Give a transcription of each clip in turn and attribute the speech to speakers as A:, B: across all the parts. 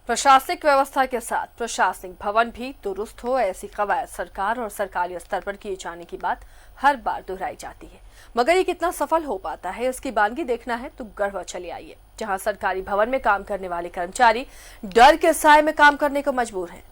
A: प्रशासनिक व्यवस्था के साथ प्रशासनिक भवन भी दुरुस्त हो, ऐसी कवायद सरकार और सरकारी स्तर पर किए जाने की बात हर बार दोहराई जाती है, मगर ये कितना सफल हो पाता है इसकी बानगी देखना है तो गढ़वा चले आइए, जहां सरकारी भवन में काम करने वाले कर्मचारी डर के साए में काम करने को मजबूर हैं।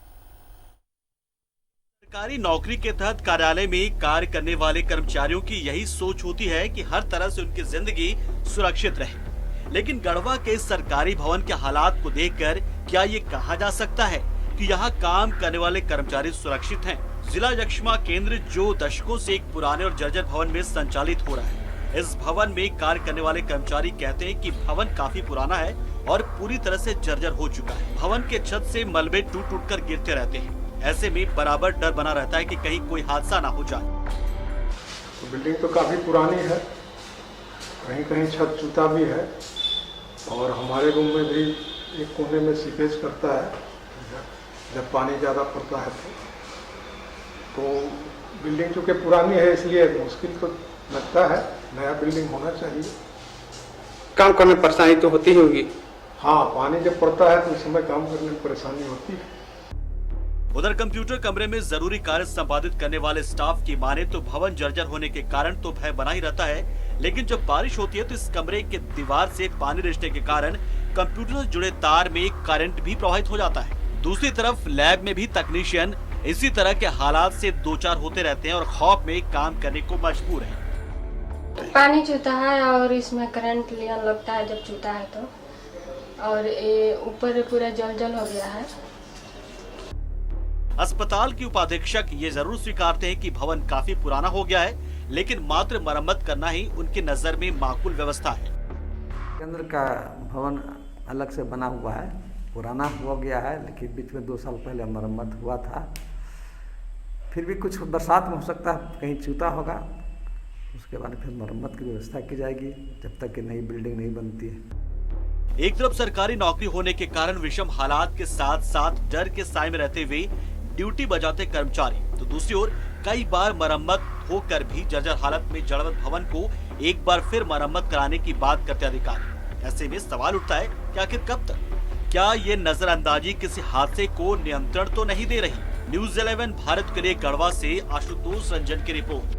B: सरकारी नौकरी के तहत कार्यालय में कार्य करने वाले कर्मचारियों की यही सोच होती है कि हर तरह से उनकी जिंदगी सुरक्षित रहे, लेकिन गढ़वा के सरकारी भवन के हालात को देखकर क्या ये कहा जा सकता है कि यहाँ काम करने वाले कर्मचारी सुरक्षित हैं? जिला यक्ष्मा केंद्र जो दशकों से एक पुराने और जर्जर भवन में संचालित हो रहा है, इस भवन में कार्य करने वाले कर्मचारी कहते हैं कि भवन काफी पुराना है और पूरी तरह से जर्जर हो चुका है। भवन के छत से मलबे टूट टूट कर गिरते रहते हैं। ऐसे में बराबर डर बना रहता है कि कहीं कोई हादसा ना हो जाए।
C: तो बिल्डिंग तो काफी पुरानी है, कहीं कहीं छत चूता भी है और हमारे रूम में भी एक कोने में सीपेज करता है जब पानी ज़्यादा पड़ता है तो बिल्डिंग चूँकि पुरानी है इसलिए मुश्किल तो लगता है, नया बिल्डिंग होना चाहिए।
D: काम करने में परेशानी तो होती ही होगी।
C: हाँ, पानी जब पड़ता है तो उस समय काम करने में परेशानी होती है।
B: उधर कंप्यूटर कमरे में जरूरी कार्य संपादित करने वाले स्टाफ की माने तो भवन जर्जर होने के कारण तो भय बना ही रहता है, लेकिन जब बारिश होती है तो इस कमरे के दीवार से पानी रिसने के कारण कंप्यूटर से जुड़े तार में करंट भी प्रवाहित हो जाता है। दूसरी तरफ लैब में भी तकनीशियन इसी तरह के हालात से दो चार होते रहते हैं और खौफ में काम करने को मजबूर है।
E: पानी चूता है और इसमें करंट लिया लगता है जब चूता है तो, और ये ऊपर पूरा जल हो गया है।
B: अस्पताल के उपाधीक्षक ये जरूर स्वीकारते हैं कि भवन काफी पुराना हो गया है, लेकिन मात्र मरम्मत करना ही उनकी नजर में माकूल व्यवस्था है।
F: केंद्र का भवन अलग से बना हुआ है, पुराना हो गया है, लेकिन बीच में 2 साल पहले मरम्मत हुआ था। फिर भी कुछ बरसात में हो सकता है कहीं चूता होगा, उसके बाद फिर मरम्मत की व्यवस्था की जाएगी जब तक कि नई बिल्डिंग नहीं बनती है।
B: एक तरफ सरकारी नौकरी होने के कारण विषम हालात के साथ साथ डर के साए में रहते हुए ड्यूटी बजाते कर्मचारी, तो दूसरी ओर कई बार मरम्मत होकर भी जर्जर हालत में जड़वत भवन को एक बार फिर मरम्मत कराने की बात करते अधिकारी। ऐसे में सवाल उठता है कि आखिर कब तक? क्या ये नजरअंदाजी किसी हादसे को नियंत्रण तो नहीं दे रही? न्यूज़ 11 भारत के लिए गढ़वा से आशुतोष रंजन की रिपोर्ट।